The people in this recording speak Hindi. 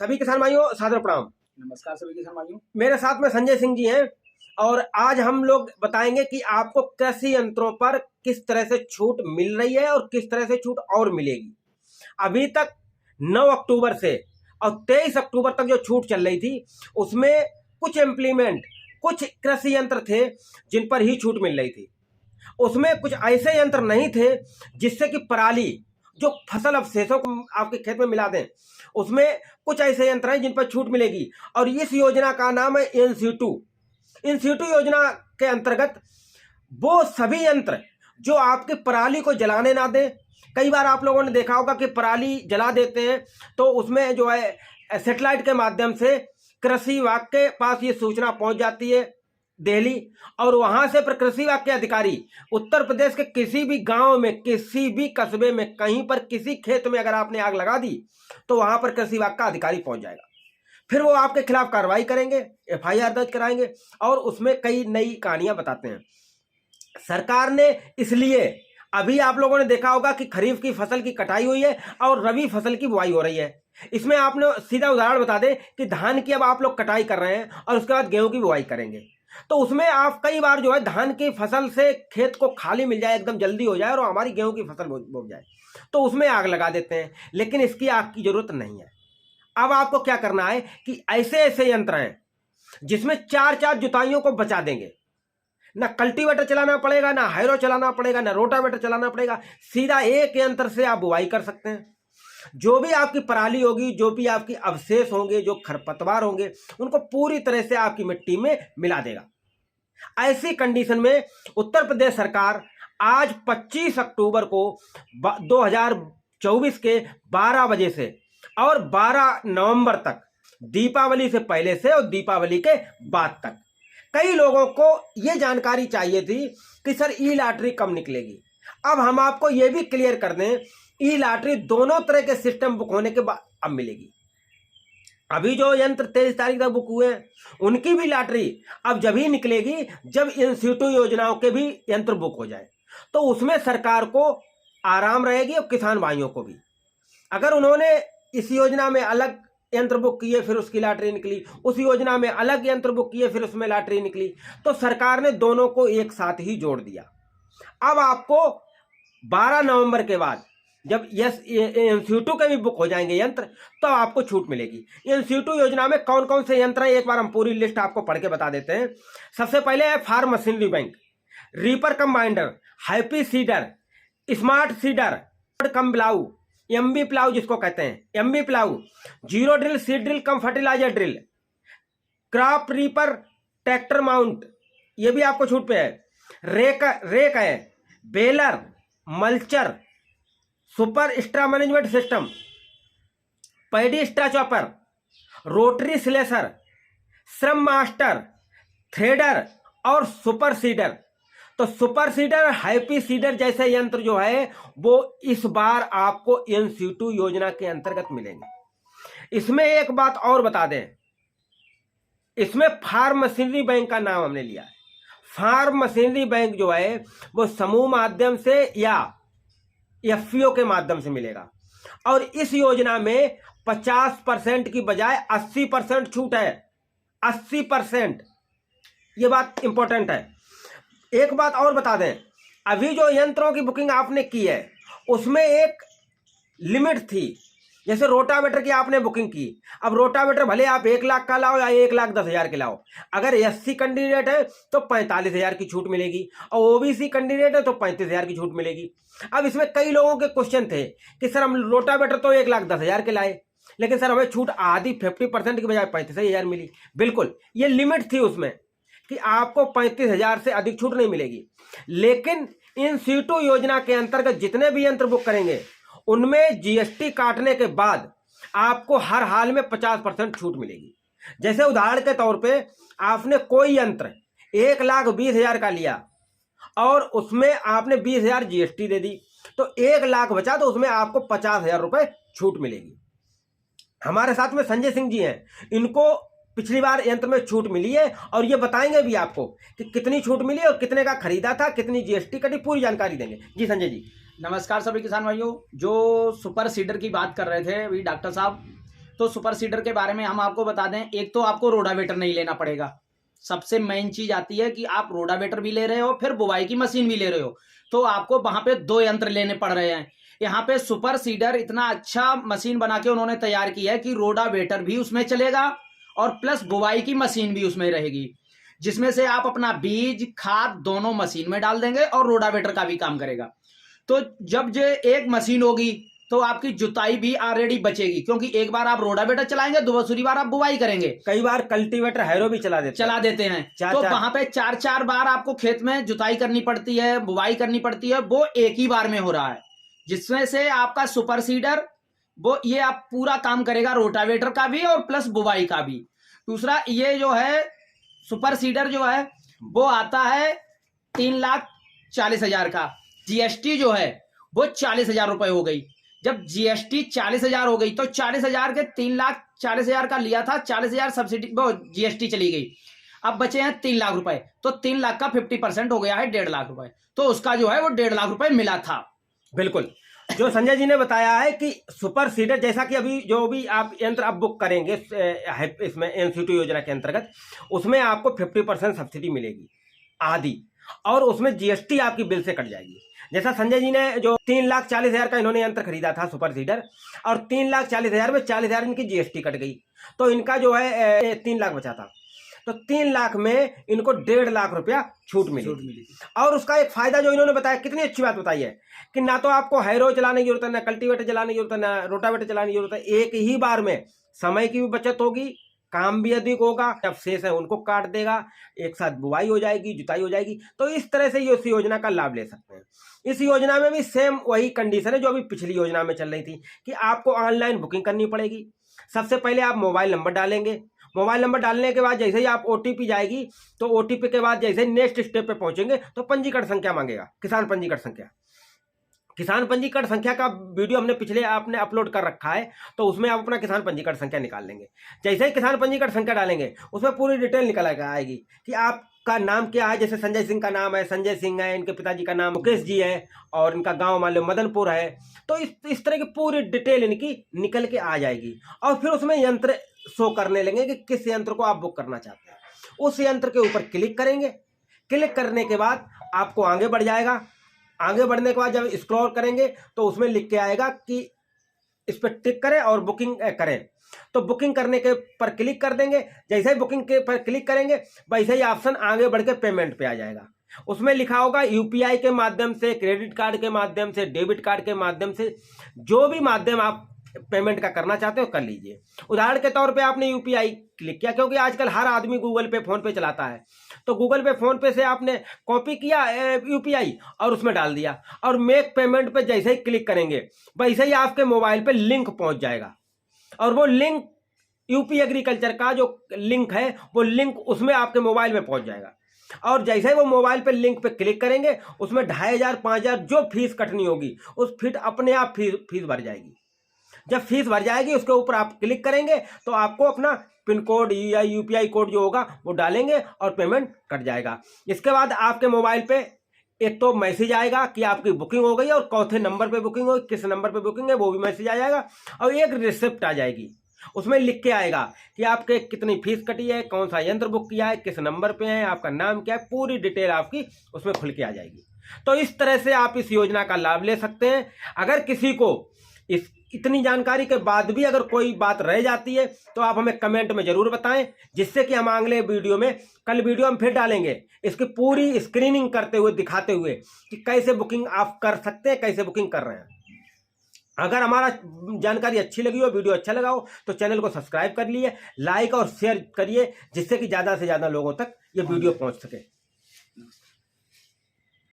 सभी किसान भाइयों सादर प्रणाम। नमस्कार सभी किसान भाइयों। मेरे साथ में संजय सिंह जी हैं और आज हम लोग बताएंगे कि आपको कृषि यंत्रों पर किस तरह से छूट मिल रही है और किस तरह से छूट और मिलेगी। अभी तक 9 अक्टूबर से और 23 अक्टूबर तक जो छूट चल रही थी उसमें कुछ कृषि यंत्र थे जिन पर ही छूट मिल रही थी। उसमें कुछ ऐसे यंत्र नहीं थे जिससे कि पराली जो फसल अवशेषों को आपके खेत में मिला दें, उसमें कुछ ऐसे यंत्र हैं जिन पर छूट मिलेगी। और इस योजना का नाम है इन सीटू योजना के अंतर्गत वो सभी यंत्र जो आपके पराली को जलाने ना दें। कई बार आप लोगों ने देखा होगा कि पराली जला देते हैं तो उसमें जो है सैटेलाइट के माध्यम से कृषि विभाग के पास ये सूचना पहुंच जाती है दिल्ली, और वहां से कृषि विभाग के अधिकारी उत्तर प्रदेश के किसी भी गांव में, किसी भी कस्बे में, कहीं पर किसी खेत में अगर आपने आग लगा दी तो वहां पर कृषि विभाग का अधिकारी पहुंच जाएगा। फिर वो आपके खिलाफ कार्रवाई करेंगे, FIR दर्ज कराएंगे और उसमें कई नई कहानियां बताते हैं। सरकार ने इसलिए अभी आप लोगों ने देखा होगा कि खरीफ की फसल की कटाई हुई है और रबी फसल की बुआई हो रही है। इसमें आपने सीधा उदाहरण बता दें कि धान की अब आप लोग कटाई कर रहे हैं और उसके बाद गेहूं की बुआई करेंगे, तो उसमें आप कई बार जो है धान की फसल से खेत को खाली मिल जाए, एकदम जल्दी हो जाए और हमारी गेहूं की फसल बो जाए, तो उसमें आग लगा देते हैं। लेकिन इसकी आग की जरूरत नहीं है। अब आपको क्या करना है कि ऐसे ऐसे यंत्र हैं जिसमें 4 जुताइयों को बचा देंगे। ना कल्टीवेटर चलाना पड़ेगा, ना हैरो चलाना पड़ेगा, ना रोटावेटर चलाना पड़ेगा। सीधा एक यंत्र से आप बुआई कर सकते हैं। जो भी आपकी पराली होगी, जो भी आपकी अवशेष होंगे, जो खरपतवार होंगे, उनको पूरी तरह से आपकी मिट्टी में मिला देगा। ऐसी कंडीशन में उत्तर प्रदेश सरकार आज 25 अक्टूबर को 2024 के 12 बजे से और 12 नवंबर तक, दीपावली से पहले से और दीपावली के बाद तक, कई लोगों को यह जानकारी चाहिए थी कि सर ई लॉटरी कब निकलेगी। अब हम आपको यह भी क्लियर कर दें, ई लॉटरी दोनों तरह के सिस्टम बुक होने के बाद अब मिलेगी। अभी जो यंत्र 23 तारीख तक बुक हुए हैं उनकी भी लॉटरी अब जब ही निकलेगी जब इन सीटू योजनाओं के भी यंत्र बुक हो जाए, तो उसमें सरकार को आराम रहेगी और किसान भाइयों को भी। अगर उन्होंने इस योजना में अलग यंत्र बुक किए फिर उसकी लॉटरी निकली, उस योजना में अलग यंत्र बुक किए फिर उसमें लॉटरी निकली, तो सरकार ने दोनों को एक साथ ही जोड़ दिया। अब आपको 12 नवंबर के बाद जब इन-सीटू के भी बुक हो जाएंगे यंत्र तो आपको छूट मिलेगी। इन-सीटू योजना में कौन कौन से यंत्र हैं एक बार हम पूरी लिस्ट आपको पढ़ के बता देते हैं। सबसे पहले है farm machinery bank, reaper cum binder, happy seeder, smart seeder cum plough, MB plough जिसको कहते हैं, MB plough, zero drill, seed drill cum fertiliser drill, crop reaper, tractor mount, ये भी आपको छूट पे है। रेक है, baler, mulcher, super straw management system, paddy straw chopper, rotary slasher, shrub master, thresher और सुपर सीडर। तो सुपर सीडर, हैप्पी सीडर जैसे यंत्र जो है वो इस बार आपको इन-सीटू योजना के अंतर्गत मिलेंगे। इसमें एक बात और बता दें, इसमें फार्म मशीनरी बैंक का नाम हमने लिया है। फार्म मशीनरी बैंक जो है वो समूह माध्यम से या FPO के माध्यम से मिलेगा और इस योजना में 50% की बजाय 80% छूट है। 80%, ये बात इंपॉर्टेंट है। एक बात और बता दें, अभी जो यंत्रों की बुकिंग आपने की है उसमें एक लिमिट थी। जैसे रोटावेटर की आपने बुकिंग की, अब रोटावेटर भले आप 1 लाख का लाओ या 1,10,000 के लाओ, अगर SC कैंडिडेट है तो 45,000 की छूट मिलेगी और OBC कैंडिडेट है तो 35,000 की छूट मिलेगी। अब इसमें कई लोगों के क्वेश्चन थे कि सर हम रोटावेटर तो 1,10,000 के लाए लेकिन सर हमें छूट आधी 50% की बजाय 35,000 मिली। बिल्कुल, ये लिमिट थी उसमें कि आपको 35,000 से अधिक छूट नहीं मिलेगी। लेकिन इन-सीटू योजना के अंतर्गत जितने भी यंत्र बुक करेंगे उनमें GST काटने के बाद आपको हर हाल में 50% छूट मिलेगी। जैसे उदाहरण के तौर पे आपने कोई यंत्र 1,20,000 का लिया और उसमें आपने 20,000 GST दे दी तो 1 लाख बचा, तो उसमें आपको 50,000 रुपए छूट मिलेगी। हमारे साथ में संजय सिंह जी हैं, इनको पिछली बार यंत्र में छूट मिली है और ये बताएंगे भी आपको कि कितनी छूट मिली और कितने का खरीदा था, कितनी GST कटी, पूरी जानकारी देंगे। जी संजय जी। नमस्कार सभी किसान भाइयों। जो सुपर सीडर की बात कर रहे थे अभी डॉक्टर साहब, तो सुपर सीडर के बारे में हम आपको बता दें, एक तो आपको रोटावेटर नहीं लेना पड़ेगा। सबसे मेन चीज आती है कि आप रोटावेटर भी ले रहे हो, फिर बुवाई की मशीन भी ले रहे हो, तो आपको वहां पे 2 यंत्र लेने पड़ रहे हैं। यहाँ पे सुपर सीडर इतना अच्छा मशीन बना के उन्होंने तैयार की है कि रोटावेटर भी उसमें चलेगा और प्लस बुवाई की मशीन भी उसमें रहेगी, जिसमें से आप अपना बीज खाद दोनों मशीन में डाल देंगे और रोटावेटर का भी काम करेगा। तो जब जो एक मशीन होगी तो आपकी जुताई भी ऑलरेडी बचेगी, क्योंकि एक बार आप रोटावेटर चलाएंगे, दूसरी बार आप बुवाई करेंगे। कई बार कल्टीवेटर हैरो भी चला देते हैं। तो वहां पे 4-4 बार आपको खेत में जुताई करनी पड़ती है, बुवाई करनी पड़ती है, वो एक ही बार में हो रहा है, जिसमें से आपका सुपर सीडर वो ये आप पूरा काम करेगा, रोटावेटर का भी और प्लस बुवाई का भी। दूसरा ये जो है सुपर सीडर जो है वो आता है 3,40,000 का। जीएसटी जो है वो 40,000 रुपए हो गई। जब जीएसटी 40,000 हो गई तो 40,000 के 3,40,000 का लिया था, 40,000 सब्सिडी वो जीएसटी चली गई, अब बचे हैं 3 लाख रुपए। तो 3 लाख का 50% हो गया है 1.5 लाख रुपए। तो उसका जो है वो 1.5 लाख रुपए मिला था। बिल्कुल, जो संजय जी ने बताया है कि सुपर सीडर, जैसा कि अभी जो भी आप यंत्र अब बुक करेंगे इसमें NC2 योजना के अंतर्गत, उसमें आपको 50% सब्सिडी मिलेगी आदि, और उसमें जीएसटी आपकी बिल से कट जाएगी। जैसा संजय जी ने जो 3,40,000 का इन्होंने यंत्र खरीदा था सुपर सीडर, और 3,40,000 में 40,000 इनकी जीएसटी कट गई, तो इनका जो है 3 लाख बचा था। तो 3 लाख में इनको 1.5 लाख रुपया छूट मिली। और उसका एक फायदा जो इन्होंने बताया, कितनी अच्छी बात बताई है कि ना तो आपको हैरो चलाने की जरूरत है, ना कल्टीवेटर चलाने की जरूरत है, ना रोटावेटर चलाने की जरूरत है। एक ही बार में समय की भी बचत होगी, काम भी अधिक होगा, जब शेष है उनको काट देगा, एक साथ बुवाई हो जाएगी, जुताई हो जाएगी। तो इस तरह से ये इस योजना का लाभ ले सकते हैं। इस योजना में भी सेम वही कंडीशन है जो अभी पिछली योजना में चल रही थी कि आपको ऑनलाइन बुकिंग करनी पड़ेगी। सबसे पहले आप मोबाइल नंबर डालेंगे, मोबाइल नंबर डालने के बाद जैसे ही आप OTP जाएगी, तो OTP के बाद जैसे नेक्स्ट स्टेप पे पहुंचेंगे तो पंजीकरण संख्या मांगेगा, किसान पंजीकरण संख्या। किसान पंजीकरण संख्या का वीडियो हमने पिछले आपने अपलोड कर रखा है, तो उसमें आप अपना किसान पंजीकरण संख्या निकाल लेंगे। जैसे ही किसान पंजीकरण संख्या डालेंगे, उसमें पूरी डिटेल निकल आएगी कि आपका नाम क्या है। जैसे संजय सिंह का नाम है संजय सिंह है, इनके पिताजी का नाम मुकेश जी है, और इनका गांव मान लो मदनपुर है। तो इस तरह की पूरी डिटेल इनकी निकल के आ जाएगी, और फिर उसमें यंत्र शो करने लगेंगे कि किस यंत्र को आप बुक करना चाहते हैं। उस यंत्र के ऊपर क्लिक करेंगे, क्लिक करने के बाद आपको आगे बढ़ जाएगा। आगे बढ़ने के बाद जब स्क्रॉल करेंगे तो उसमें लिख के आएगा कि इस पर टिक करें और बुकिंग करें। तो बुकिंग करने के पर क्लिक कर देंगे। जैसे ही बुकिंग के पर क्लिक करेंगे, वैसे ही ऑप्शन आगे बढ़ के पेमेंट पे आ जाएगा। उसमें लिखा होगा UPI के माध्यम से, क्रेडिट कार्ड के माध्यम से, डेबिट कार्ड के माध्यम से, जो भी माध्यम आप पेमेंट का करना चाहते हो कर लीजिए। उदाहरण के तौर पे आपने UPI क्लिक किया, क्योंकि आजकल हर आदमी गूगल पे, फोन पे चलाता है, तो गूगल पे, फोन पे से आपने कॉपी किया UPI और उसमें डाल दिया, और मेक पेमेंट पे जैसे ही क्लिक करेंगे वैसे ही आपके मोबाइल पे लिंक पहुंच जाएगा, और वो लिंक UP एग्रीकल्चर का जो लिंक है वो लिंक उसमें आपके मोबाइल में पहुंच जाएगा। और जैसे ही वो मोबाइल पे लिंक पे क्लिक करेंगे, उसमें 2,500 5,000 जो फीस कटनी होगी उस फीस अपने आप फीस भर जाएगी। जब फीस भर जाएगी, उसके ऊपर आप क्लिक करेंगे तो आपको अपना पिन कोड या UPI कोड जो होगा वो डालेंगे और पेमेंट कट जाएगा। इसके बाद आपके मोबाइल पे एक तो मैसेज आएगा कि आपकी बुकिंग हो गई, और कौन नंबर पे बुकिंग हो, किस नंबर पे बुकिंग है वो भी मैसेज आ जाएगा, और एक रिसिप्ट आ जाएगी। उसमें लिख के आएगा कि आपके कितनी फीस कटी है, कौन सा यंत्र बुक किया है, किस नंबर पे है, आपका नाम क्या है, पूरी डिटेल आपकी उसमें खुल के आ जाएगी। तो इस तरह से आप इस योजना का लाभ ले सकते हैं। अगर किसी को इतनी जानकारी के बाद भी अगर कोई बात रह जाती है तो आप हमें कमेंट में जरूर बताएं, जिससे कि हम अगले वीडियो में, कल वीडियो हम फिर डालेंगे इसकी पूरी स्क्रीनिंग करते हुए, दिखाते हुए कि कैसे बुकिंग आप कर सकते हैं, कैसे बुकिंग कर रहे हैं। अगर हमारा जानकारी अच्छी लगी हो, वीडियो अच्छा लगा हो, तो चैनल को सब्सक्राइब कर लिए, लाइक और शेयर करिए, जिससे कि ज़्यादा से ज़्यादा लोगों तक ये वीडियो पहुंच सके।